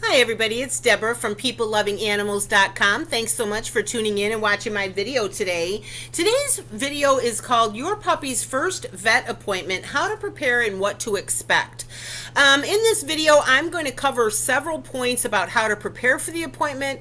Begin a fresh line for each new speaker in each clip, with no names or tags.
Hi everybody, it's Deborah from PeopleLovingAnimals.com. Thanks so much for tuning in and watching my video today. Today's video is called Your Puppy's First Vet Appointment, How to Prepare and What to Expect. In this video, I'm going to cover several points about how to prepare for the appointment,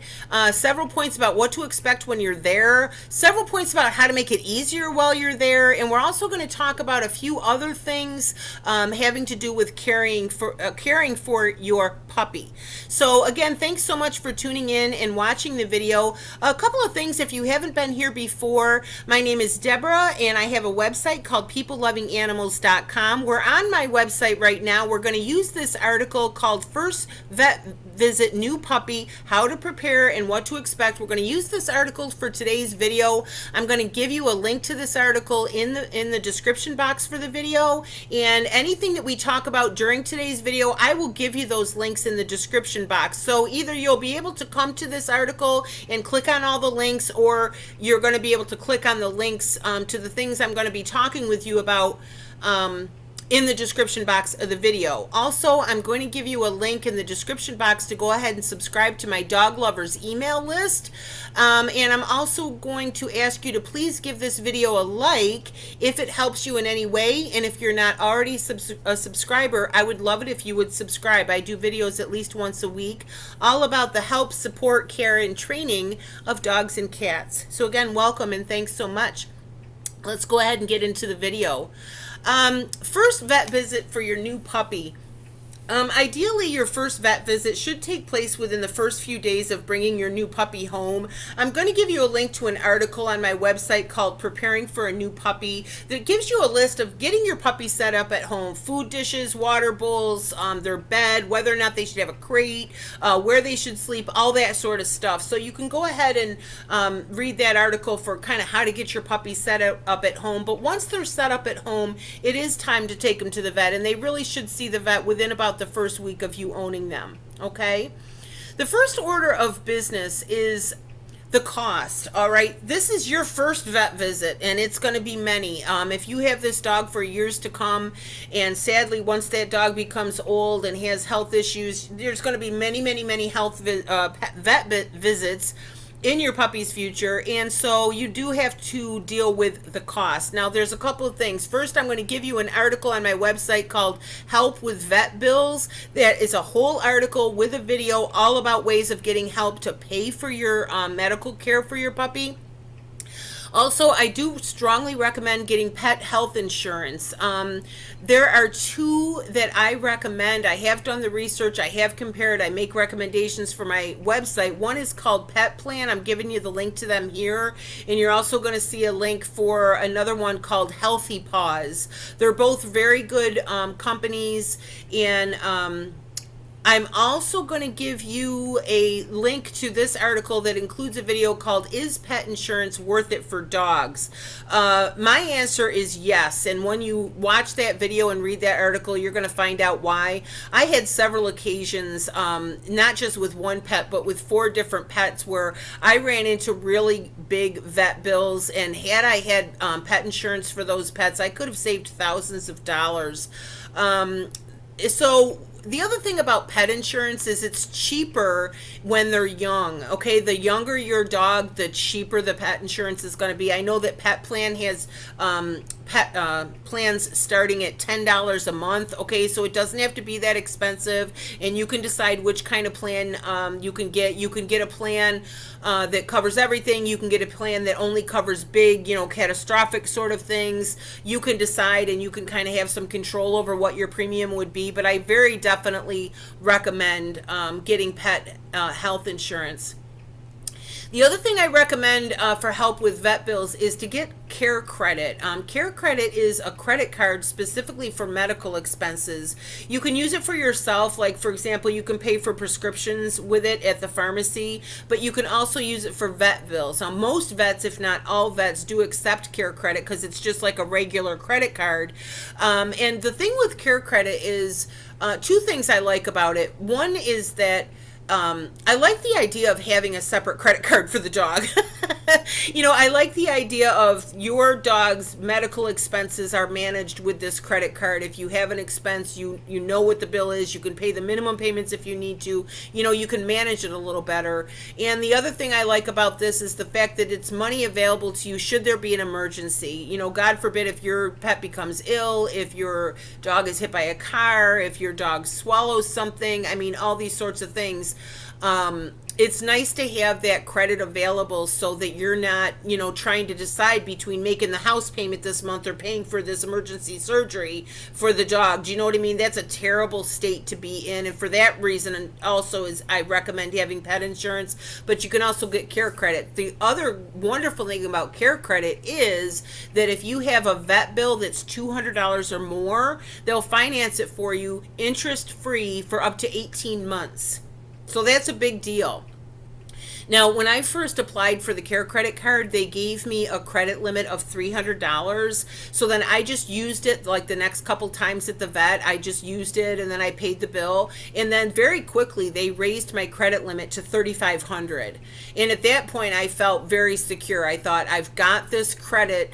several points about what to expect when you're there, several points about how to make it easier while you're there, and we're also going to talk about a few other things having to do with caring for your puppy. So again, thanks so much for tuning in and watching the video. A couple of things, if you haven't been here before, my name is Deborah and I have a website called PeopleLovingAnimals.com. We're on my website right now. We're going to use this article called First Vet Visit New Puppy, How to Prepare and What to Expect. We're going to use this article for today's video. I'm going to give you a link to this article in the description box for the video, and anything that we talk about during today's video, I will give you those links in the description box. So either you'll be able to come to this article and click on all the links, or you're going to be able to click on the links to the things I'm going to be talking with you about in the description box of the video. Also, I'm going to give you a link in the description box to go ahead and subscribe to my dog lovers email list. And I'm also going to ask you to please give this video a like if it helps you in any way. And if you're not already a subscriber, I would love it if you would subscribe. I do videos at least once a week all about the help, support, care, and training of dogs and cats. So again, welcome and thanks so much. Let's go ahead and get into the video. First vet visit for your new puppy. Ideally, your first vet visit should take place within the first few days of bringing your new puppy home. I'm going to give you a link to an article on my website called Preparing for a New Puppy that gives you a list of getting your puppy set up at home. Food dishes, water bowls, their bed, whether or not they should have a crate, where they should sleep, all that sort of stuff. So you can go ahead and read that article for kind of how to get your puppy set up at home. But once they're set up at home, it is time to take them to the vet, and they really should see the vet within about the first week of you owning them. Okay, the first order of business is the cost. All right, this is your first vet visit, and it's going to be many. If you have this dog for years to come, and sadly once that dog becomes old and has health issues, there's going to be many health vet visits in your puppy's future, and so you do have to deal with the cost. Now, there's a couple of things. First, I'm going to give you an article on my website called Help with Vet Bills. That is a whole article with a video all about ways of getting help to pay for your medical care for your puppy. Also, I do strongly recommend getting pet health insurance. There are two that I recommend. I have done the research, I have compared, I make recommendations for my website. One is called Pet Plan. I'm giving you the link to them here. And you're also going to see a link for another one called Healthy PAWS. They're both very good companies, and I'm also going to give you a link to this article that includes a video called Is Pet Insurance Worth It for Dogs? My answer is yes, and when you watch that video and read that article, you're going to find out why. I had several occasions, not just with one pet, but with 4 different pets, where I ran into really big vet bills, and had I had pet insurance for those pets, I could have saved thousands of dollars. So the other thing about pet insurance is it's cheaper when they're young. Okay, the younger your dog, the cheaper the pet insurance is going to be. I know that Pet Plan has pet plans starting at $10 a month. Okay, so it doesn't have to be that expensive, and you can decide which kind of plan you can get. You can get a plan that covers everything. You can get a plan that only covers big, catastrophic sort of things. You can decide, and you can kind of have some control over what your premium would be. But I very definitely recommend getting pet health insurance. The other thing I recommend for help with vet bills is to get Care Credit. Care Credit is a credit card specifically for medical expenses. You can use it for yourself, like for example, you can pay for prescriptions with it at the pharmacy, but you can also use it for vet bills. Most vets, if not all vets, do accept Care Credit because it's just like a regular credit card. And the thing with Care Credit is 2 things I like about it. One is that I like the idea of having a separate credit card for the dog. I like the idea of your dog's medical expenses are managed with this credit card. If you have an expense, you know what the bill is. You can pay the minimum payments if you need to. You can manage it a little better. And the other thing I like about this is the fact that it's money available to you should there be an emergency. God forbid if your pet becomes ill, if your dog is hit by a car, if your dog swallows something. I mean, all these sorts of things. It's nice to have that credit available so that you're not, trying to decide between making the house payment this month or paying for this emergency surgery for the dog. Do you know what I mean? That's a terrible state to be in. And for that reason, also is I recommend having pet insurance, but you can also get care credit. The other wonderful thing about care credit is that if you have a vet bill that's $200 or more, they'll finance it for you interest free for up to 18 months. So that's a big deal. Now, when I first applied for the Care Credit Card, they gave me a credit limit of $300. So then I just used it like the next couple times at the vet. I just used it and then I paid the bill. And then very quickly, they raised my credit limit to $3,500. And at that point, I felt very secure. I thought, I've got this credit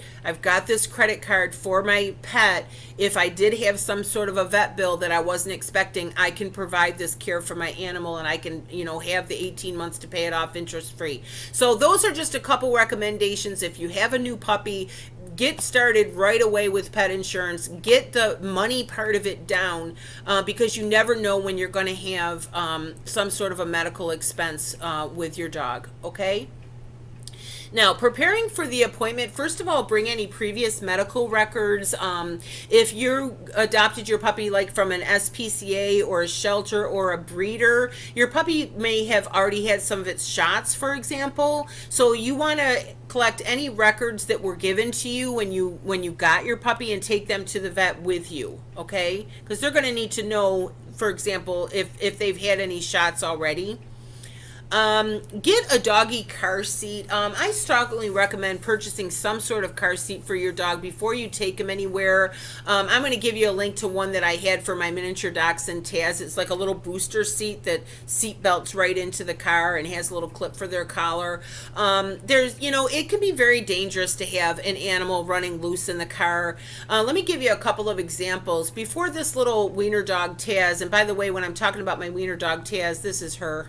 card for my pet. If I did have some sort of a vet bill that I wasn't expecting, I can provide this care for my animal and I can, have the 18 months to pay it off interest free. So those are just a couple recommendations. If you have a new puppy, get started right away with pet insurance. Get the money part of it down because you never know when you're going to have some sort of a medical expense with your dog. Okay? Now, preparing for the appointment, first of all, bring any previous medical records. If you adopted your puppy like from an SPCA or a shelter or a breeder, your puppy may have already had some of its shots, for example. So you want to collect any records that were given to you when you got your puppy and take them to the vet with you, okay? Because they're going to need to know, for example, if they've had any shots already. Get a doggy car seat. I strongly recommend purchasing some sort of car seat for your dog before you take him anywhere. I'm going to give you a link to one that I had for my miniature dachshund Taz. It's like a little booster seat that seat belts right into the car and has a little clip for their collar. It can be very dangerous to have an animal running loose in the car. Let me give you a couple of examples. Before this little wiener dog Taz, and by the way, when I'm talking about my wiener dog Taz, this is her.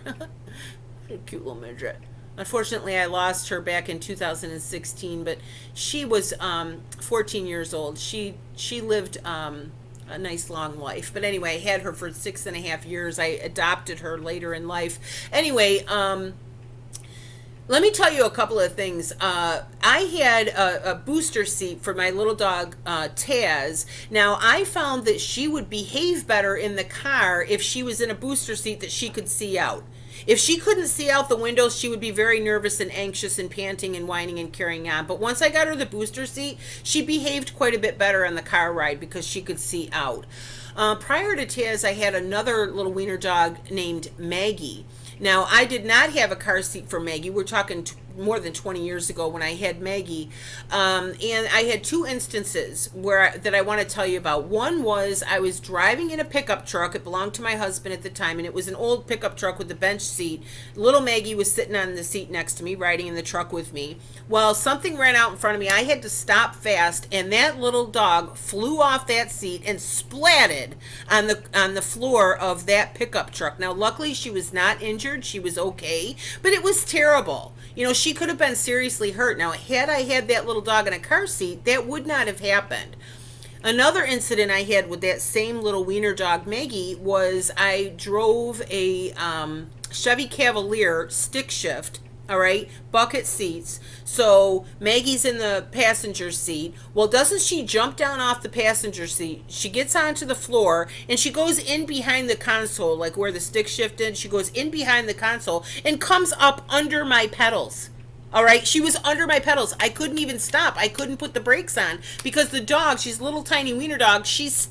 A cute little midget. Unfortunately, I lost her back in 2016, but she was 14 years old. She lived a nice long life. But anyway, I had her for 6.5 years. I adopted her later in life. Anyway, let me tell you a couple of things. I had a booster seat for my little dog, Taz. Now, I found that she would behave better in the car if she was in a booster seat that she could see out. If she couldn't see out the windows, she would be very nervous and anxious and panting and whining and carrying on. But once I got her the booster seat, she behaved quite a bit better on the car ride because she could see out. Prior to Taz, I had another little wiener dog named Maggie. Now, I did not have a car seat for Maggie. We're talking more than 20 years ago when I had Maggie. And I had two instances that I want to tell you about. One was I was driving in a pickup truck. It belonged to my husband at the time, and it was an old pickup truck with a bench seat. Little Maggie was sitting on the seat next to me, riding in the truck with me. Well, something ran out in front of me. I had to stop fast, and that little dog flew off that seat and splatted on the floor of that pickup truck. Now, luckily, she was not injured. She was okay, but it was terrible. She could have been seriously hurt. Now, had I had that little dog in a car seat, that would not have happened. Another incident I had with that same little wiener dog, Maggie, was I drove a Chevy Cavalier stick shift, all right, bucket seats. So Maggie's in the passenger seat. Well, doesn't she jump down off the passenger seat? She gets onto the floor and she goes in behind the console, like where the stick shifted. She goes in behind the console and comes up under my pedals. All right, she was under my pedals. I couldn't even stop. I couldn't put the brakes on because the dog, she's a little tiny wiener dog, she's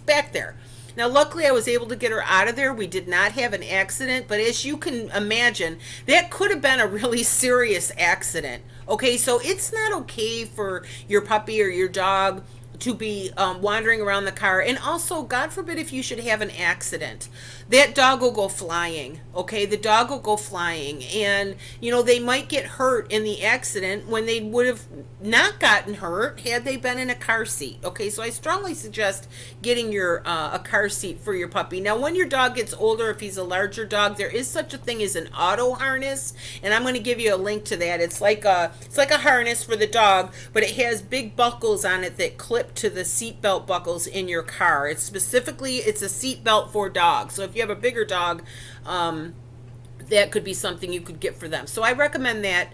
back there. Now, luckily, I was able to get her out of there. We did not have an accident, but as you can imagine, that could have been a really serious accident. Okay, so it's not okay for your puppy or your dog to be wandering around the car. And also, God forbid, if you should have an accident, that dog will go flying. Okay, the dog will go flying, and they might get hurt in the accident when they would have not gotten hurt had they been in a car seat. Okay, so I strongly suggest getting your a car seat for your puppy. Now, when your dog gets older, if he's a larger dog, there is such a thing as an auto harness, and I'm going to give you a link to that. It's like a harness for the dog, but it has big buckles on it that clip to the seat belt buckles in your car. It's a seat belt for dogs. So if you have a bigger dog, that could be something you could get for them. So I recommend that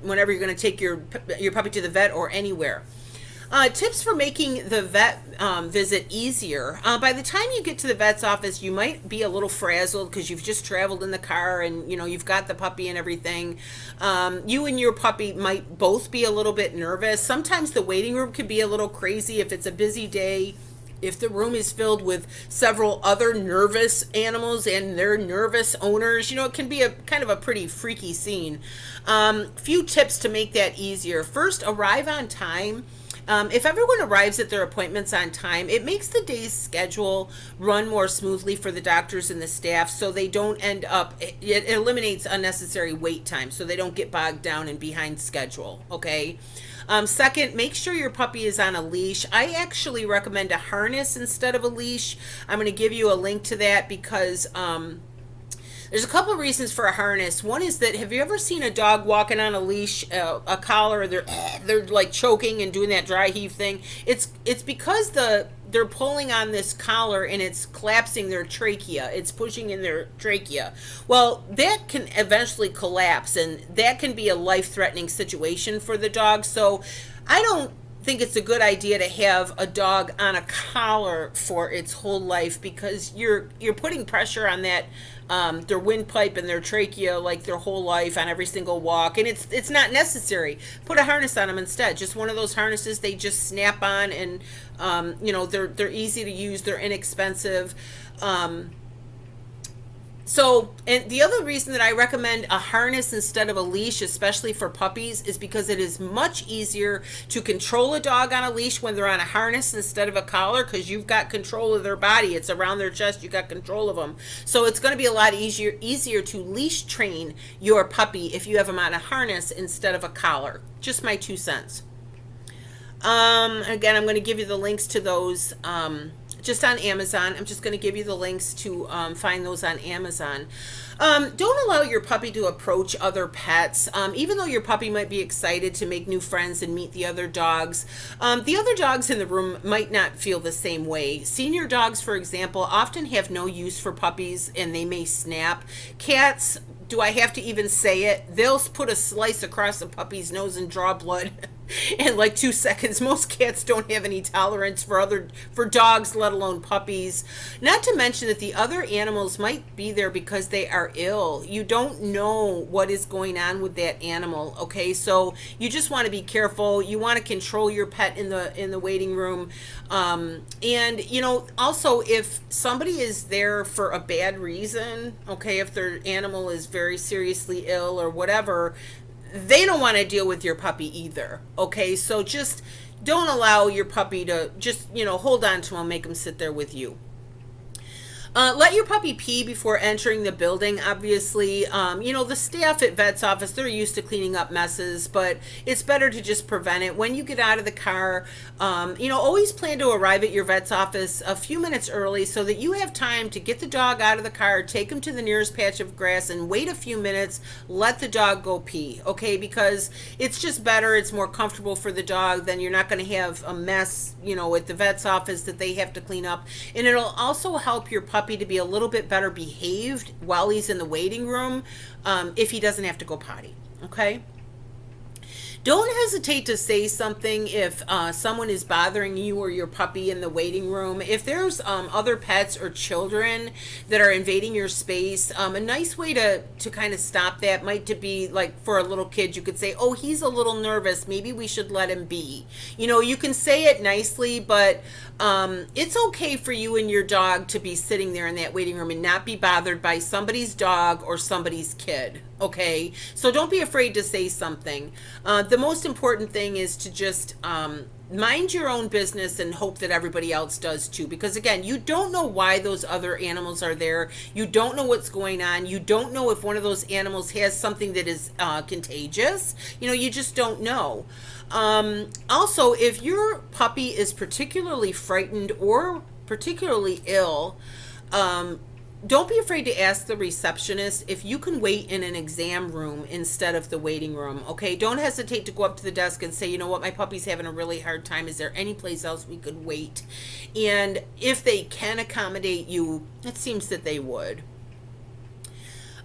whenever you're going to take your puppy to the vet or anywhere. Tips for making the vet visit easier. By the time you get to the vet's office, you might be a little frazzled because you've just traveled in the car and you've got the puppy and everything. You and your puppy might both be a little bit nervous. Sometimes the waiting room could be a little crazy if it's a busy day. If the room is filled with several other nervous animals and their nervous owners, it can be a kind of a pretty freaky scene. Few tips to make that easier. First, arrive on time. If everyone arrives at their appointments on time, it makes the day's schedule run more smoothly for the doctors and the staff, so they don't end up, it eliminates unnecessary wait time, so they don't get bogged down and behind schedule, okay? Second, make sure your puppy is on a leash. I actually recommend a harness instead of a leash. I'm going to give you a link to that because there's a couple of reasons for a harness. One is that, have you ever seen a dog walking on a leash, a collar, they're like choking and doing that dry heave thing? It's because they're pulling on this collar and it's collapsing their trachea. It's pushing in their trachea. Well, that can eventually collapse, and that can be a life-threatening situation for the dog. So I don't think it's a good idea to have a dog on a collar for its whole life, because you're putting pressure on that their windpipe and their trachea like their whole life on every single walk, and it's not necessary. Put a harness on them instead. Just one of those harnesses they just snap on, and they're easy to use, they're inexpensive. So, and the other reason that I recommend a harness instead of a leash, especially for puppies, is because it is much easier to control a dog on a leash when they're on a harness instead of a collar, because you've got control of their body. It's around their chest. You got control of them. So it's going to be a lot easier to leash train your puppy if you have them on a harness instead of a collar. Just my 2 cents. Again, I'm going to give you the links to those just on Amazon. I'm just going to give you the links to find those on Amazon. Don't allow your puppy to approach other pets, even though your puppy might be excited to make new friends and meet the other dogs. The other dogs in the room might not feel the same way. Senior dogs, for example, often have no use for puppies and they may snap. Cats, do I have to even say it? They'll put a slice across a puppy's nose and draw blood in like 2 seconds. Most cats don't have any tolerance for dogs, let alone puppies. Not to mention that the other animals might be there because they are ill. You don't know what is going on with that animal, okay? So you just want to be careful. You want to control your pet in the waiting room. And also, if somebody is there for a bad reason, okay, if their animal is very seriously ill or whatever, they don't want to deal with your puppy either, okay? So just don't allow your puppy to just, hold on to him, make him sit there with you. Let your puppy pee before entering the building. Obviously, the staff at vet's office, they're used to cleaning up messes, but it's better to just prevent it. When you get out of the car, always plan to arrive at your vet's office a few minutes early so that you have time to get the dog out of the car, take him to the nearest patch of grass, and wait a few minutes, let the dog go pee, okay? Because it's just better, it's more comfortable for the dog, then you're not going to have a mess, at the vet's office that they have to clean up. And it'll also help your puppy to be a little bit better behaved while he's in the waiting room, if he doesn't have to go potty, okay? Don't hesitate to say something if someone is bothering you or your puppy in the waiting room. If there's other pets or children that are invading your space, a nice way to kind of stop that might to be, like, for a little kid, you could say, oh, he's a little nervous, maybe we should let him be. You can say it nicely, but it's okay for you and your dog to be sitting there in that waiting room and not be bothered by somebody's dog or somebody's kid. Okay, so don't be afraid to say something. The most important thing is to just mind your own business and hope that everybody else does too. Because again, you don't know why those other animals are there. You don't know what's going on. You don't know if one of those animals has something that is contagious. You know, you just don't know. Also, if your puppy is particularly frightened or particularly ill, don't be afraid to ask the receptionist if you can wait in an exam room instead of the waiting room. Okay, don't hesitate to go up to the desk and say, you know what, my puppy's having a really hard time. Is there any place else we could wait? And if they can accommodate you, it seems that they would.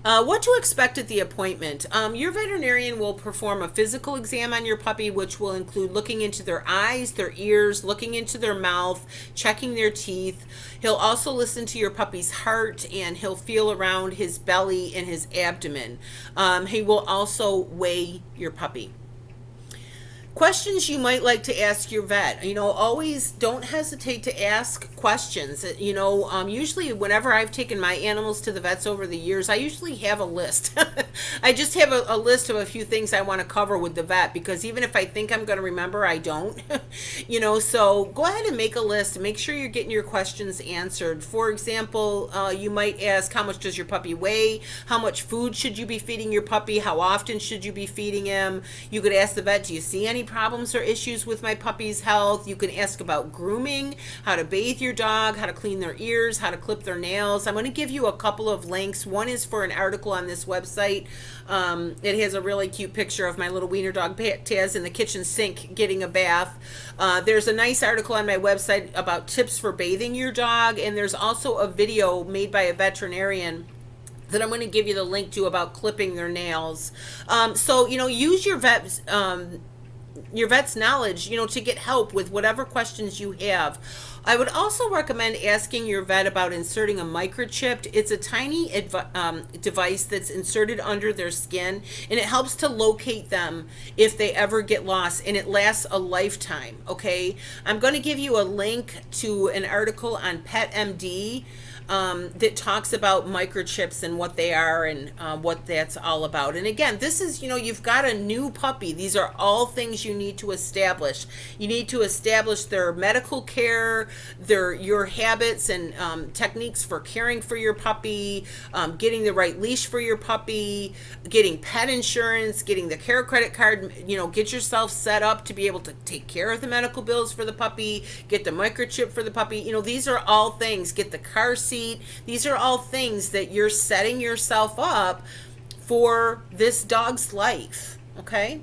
What to expect at the appointment. Your veterinarian will perform a physical exam on your puppy, which will include looking into their eyes, their ears, looking into their mouth, checking their teeth. He'll also listen to your puppy's heart, and he'll feel around his belly and his abdomen. He will also weigh your puppy. Questions you might like to ask your vet. You know, always don't hesitate to ask questions. You know, usually whenever I've taken my animals to the vets over the years, I usually have a list. I just have a list of a few things I want to cover with the vet, because even if I think I'm going to remember, I don't. You know, so go ahead and make a list and make sure you're getting your questions answered. For example, you might ask, how much does your puppy weigh? How much food should you be feeding your puppy? How often should you be feeding him? You could ask the vet, do you see any problems or issues with my puppy's health? You can ask about grooming, how to bathe your dog, how to clean their ears, how to clip their nails. I'm going to give you a couple of links. One is for an article on this website. It has a really cute picture of my little wiener dog Taz in the kitchen sink getting a bath. There's a nice article on my website about tips for bathing your dog, and there's also a video made by a veterinarian that I'm going to give you the link to about clipping their nails. So, you know, use your vet's knowledge, you know, to get help with whatever questions you have. I would also recommend asking your vet about inserting a microchip. It's a tiny device that's inserted under their skin, and it helps to locate them if they ever get lost, and it lasts a lifetime. Okay, I'm going to give you a link to an article on PetMD that talks about microchips and what they are and what that's all about. And again, this is, you know, you've got a new puppy. These are all things you need to establish. You need to establish their medical care, your habits and techniques for caring for your puppy, getting the right leash for your puppy, getting pet insurance, getting the care credit card. You know, get yourself set up to be able to take care of the medical bills for the puppy, get the microchip for the puppy. You know, these are all things. Get the car seat. These are all things that you're setting yourself up for this dog's life. Okay?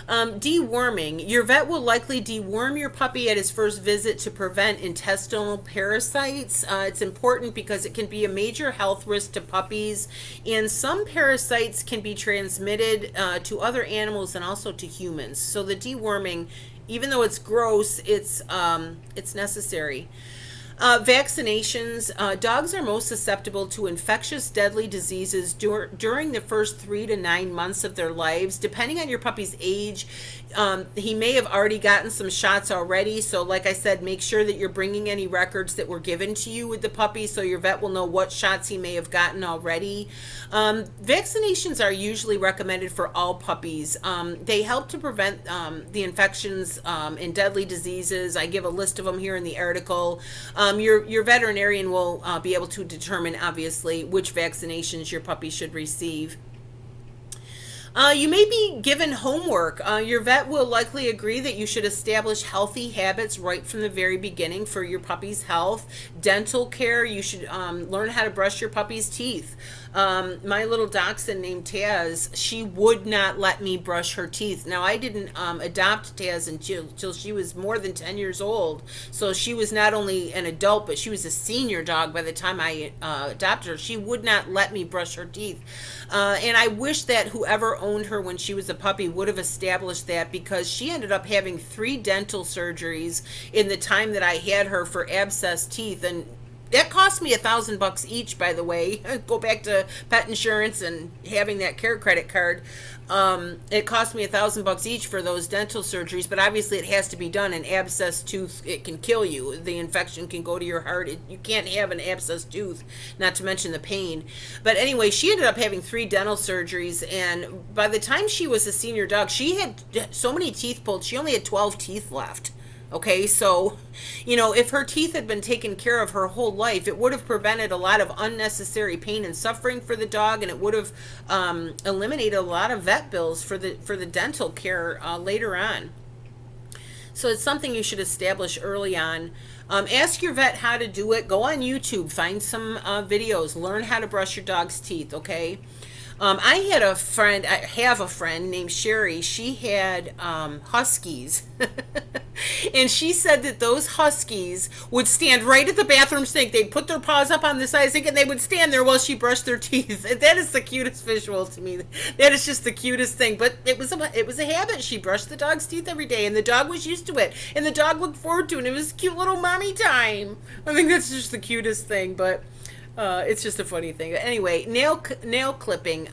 Deworming. Your vet will likely deworm your puppy at his first visit to prevent intestinal parasites. It's important because it can be a major health risk to puppies, and some parasites can be transmitted to other animals and also to humans. So the deworming, even though it's gross, it's necessary. Vaccinations. Dogs are most susceptible to infectious, deadly diseases during the first 3 to 9 months of their lives. Depending on your puppy's age, he may have already gotten some shots already. So like I said, make sure that you're bringing any records that were given to you with the puppy so your vet will know what shots he may have gotten already. Vaccinations are usually recommended for all puppies. They help to prevent the infections and deadly diseases. I give a list of them here in the article. Your veterinarian will be able to determine, obviously, which vaccinations your puppy should receive. You may be given homework. Your vet will likely agree that you should establish healthy habits right from the very beginning for your puppy's health. Dental care, you should learn how to brush your puppy's teeth. My little dachshund named Taz, she would not let me brush her teeth. Now, I didn't adopt Taz until she was more than 10 years old. So she was not only an adult, but she was a senior dog by the time I adopted her. She would not let me brush her teeth. And I wish that whoever owned her when she was a puppy would have established that, because she ended up having 3 dental surgeries in the time that I had her for abscessed teeth. And That cost me $1,000 each, by the way. Go back to pet insurance and having that care credit card. It cost me $1,000 each for those dental surgeries, but obviously it has to be done. An abscessed tooth, it can kill you. The infection can go to your heart. You can't have an abscessed tooth, not to mention the pain. But anyway, she ended up having 3 dental surgeries, and by the time she was a senior dog, she had so many teeth pulled. She only had 12 teeth left. Okay, so, if her teeth had been taken care of her whole life, it would have prevented a lot of unnecessary pain and suffering for the dog, and it would have eliminated a lot of vet bills for the dental care later on. So it's something you should establish early on. Ask your vet how to do it. Go on YouTube, find some videos, learn how to brush your dog's teeth, okay? I have a friend named Sherry. She had huskies. And she said that those huskies would stand right at the bathroom sink. They'd put their paws up on the side of the sink and they would stand there while she brushed their teeth. And that is the cutest visual to me. That is just the cutest thing. But it was a habit. She brushed the dog's teeth every day, and the dog was used to it. And the dog looked forward to it. And it was cute little mommy time. I think that's just the cutest thing. But it's just a funny thing. Anyway, nail clipping.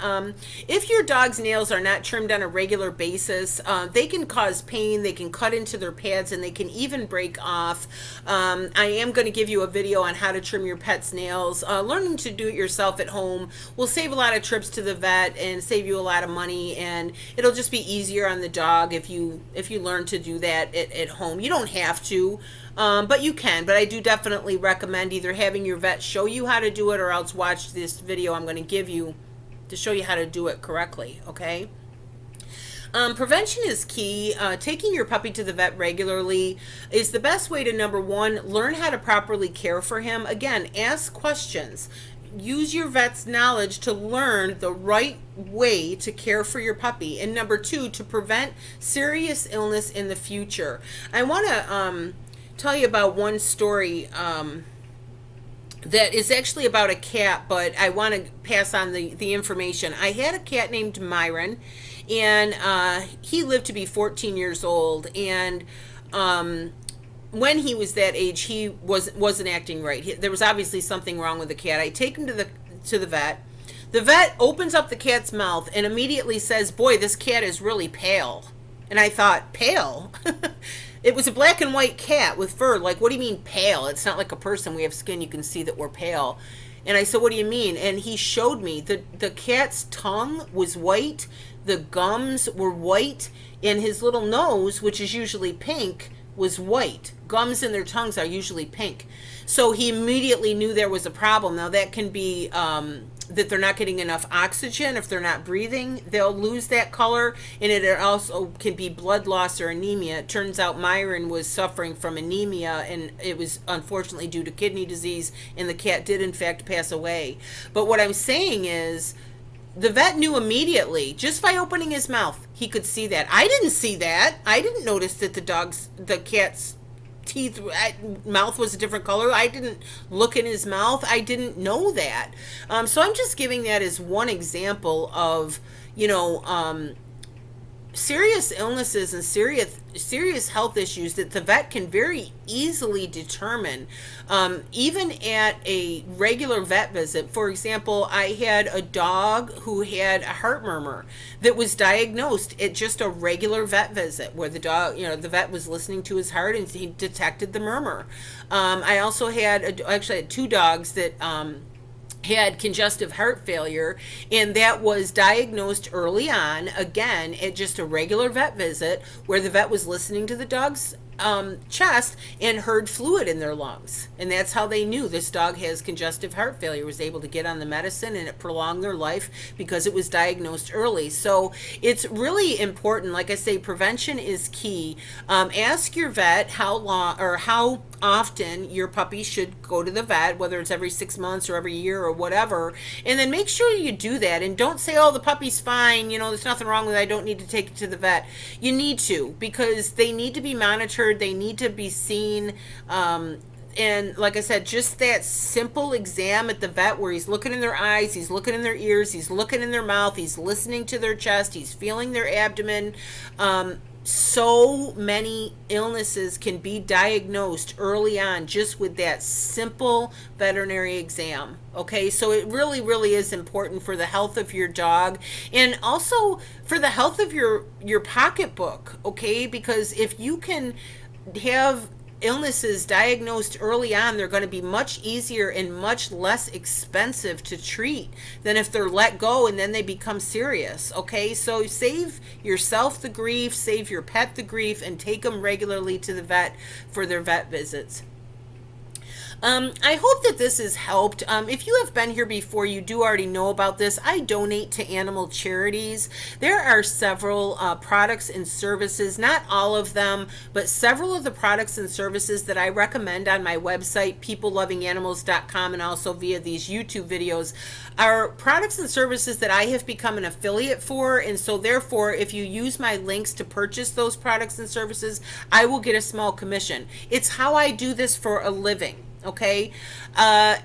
If your dog's nails are not trimmed on a regular basis, they can cause pain. They can cut into their pads, and they can even break off. I am going to give you a video on how to trim your pet's nails. Learning to do it yourself at home will save a lot of trips to the vet and save you a lot of money, and it'll just be easier on the dog if you learn to do that at home. You don't have to. But you can. But I do definitely recommend either having your vet show you how to do it, or else watch this video I'm going to give you to show you how to do it correctly, okay? Prevention is key. Taking your puppy to the vet regularly is the best way to, number one, learn how to properly care for him. Again, ask questions. Use your vet's knowledge to learn the right way to care for your puppy. And number two, to prevent serious illness in the future. I want to tell you about one story that is actually about a cat, but I want to pass on the information. I had a cat named Myron, and he lived to be 14 years old, and when he was that age, he wasn't acting right. There was obviously something wrong with the cat. I take him to the vet. The vet opens up the cat's mouth and immediately says, "Boy, this cat is really pale." And I thought, pale? It was a black and white cat with fur. Like, what do you mean pale? It's not like a person. We have skin. You can see that we're pale. And I said, what do you mean? And he showed me the cat's tongue was white. The gums were white. And his little nose, which is usually pink, was white. Gums in their tongues are usually pink. So he immediately knew there was a problem. Now, that can be that they're not getting enough oxygen. If they're not breathing, they'll lose that color, and it also can be blood loss or anemia. It turns out Myron was suffering from anemia, and it was unfortunately due to kidney disease, and the cat did in fact pass away. But what I'm saying is, the vet knew immediately, just by opening his mouth, he could see that. I didn't see that. I didn't notice that the cat's teeth, mouth was a different color. I didn't look in his mouth. I didn't know that. So I'm just giving that as one example of, serious illnesses and serious health issues that the vet can very easily determine, even at a regular vet visit. For example, I had a dog who had a heart murmur that was diagnosed at just a regular vet visit, where the dog, the vet was listening to his heart and he detected the murmur. I also had actually had 2 dogs that had congestive heart failure, and that was diagnosed early on, again, at just a regular vet visit, where the vet was listening to the dog's chest and heard fluid in their lungs. And that's how they knew this dog has congestive heart failure, was able to get on the medicine, and it prolonged their life because it was diagnosed early. So it's really important. Like I say, prevention is key. Ask your vet how long or how often your puppy should go to the vet, whether it's every 6 months or every year or whatever, and then make sure you do that. And don't say, oh, the puppy's fine, there's nothing wrong with it, I don't need to take it to the vet. You need to, because they need to be monitored, they need to be seen. And like I said, just that simple exam at the vet, where he's looking in their eyes, he's looking in their ears, he's looking in their mouth, he's listening to their chest, he's feeling their abdomen. so many illnesses can be diagnosed early on just with that simple veterinary exam. Okay, so it really, really is important for the health of your dog and also for the health of your pocketbook. Okay, because if you can have illnesses diagnosed early on, they're going to be much easier and much less expensive to treat than if they're let go and then they become serious. Okay, so save yourself the grief, save your pet the grief, and take them regularly to the vet for their vet visits. I hope that this has helped. If you have been here before, you do already know about this. I donate to animal charities. There are several products and services, not all of them, but several of the products and services that I recommend on my website, peoplelovinganimals.com, and also via these YouTube videos are products and services that I have become an affiliate for. And so therefore, if you use my links to purchase those products and services, I will get a small commission. It's how I do this for a living. Okay, I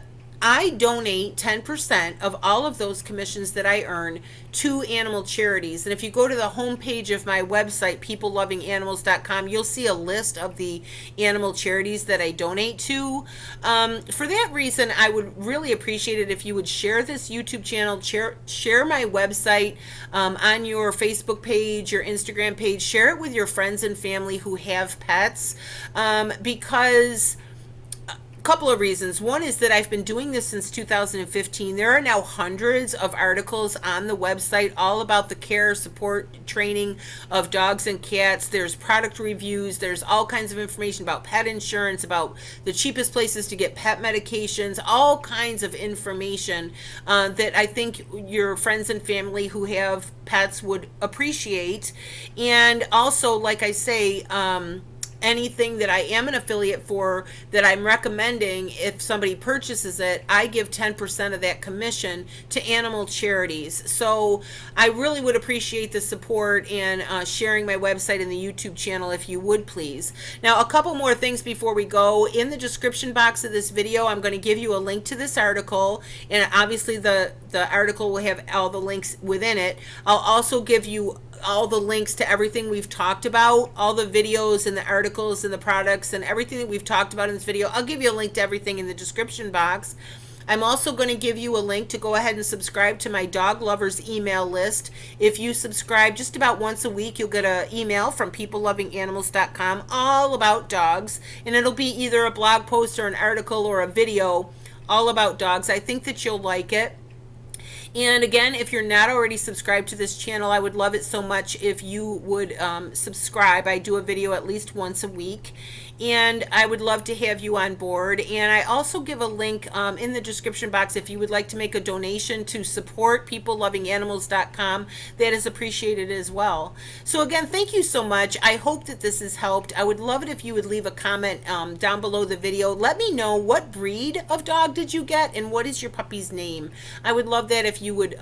donate 10% of all of those commissions that I earn to animal charities. And if you go to the homepage of my website, peoplelovinganimals.com, you'll see a list of the animal charities that I donate to. For that reason, I would really appreciate it if you would share this YouTube channel, share my website on your Facebook page, your Instagram page, share it with your friends and family who have pets, because couple of reasons. One is that I've been doing this since 2015. There are now hundreds of articles on the website all about the care, support, training of dogs and cats. There's product reviews. There's all kinds of information about pet insurance, about the cheapest places to get pet medications, all kinds of information that I think your friends and family who have pets would appreciate. And also, like I say, anything that I am an affiliate for that I'm recommending, if somebody purchases it, I give 10% of that commission to animal charities. So I really would appreciate the support and sharing my website and the YouTube channel if you would please. Now, a couple more things before we go. In the description box of this video, I'm going to give you a link to this article, and obviously the article will have all the links within it. I'll also give you all the links to everything we've talked about, all the videos and the articles and the products and everything that we've talked about in this video. I'll give you a link to everything in the description box. I'm also going to give you a link to go ahead and subscribe to my dog lovers email list. If you subscribe just about once a week, you'll get an email from peoplelovinganimals.com all about dogs, and it'll be either a blog post or an article or a video all about dogs. I think that you'll like it. And again, if you're not already subscribed to this channel, I would love it so much if you would subscribe. I do a video at least once a week, and I would love to have you on board. And I also give a link in the description box if you would like to make a donation to support peoplelovinganimals.com. That is appreciated as well. So again, thank you so much. I hope that this has helped. I would love it if you would leave a comment down below the video. Let me know, what breed of dog did you get and what is your puppy's name? I would love that if you would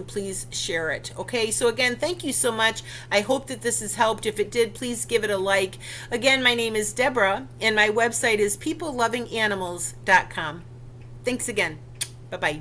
please share it. Okay, so again, thank you so much. I hope that this has helped. If it did, please give it a like. Again, my name is Deborah, and my website is peoplelovinganimals.com. Thanks again. Bye-bye.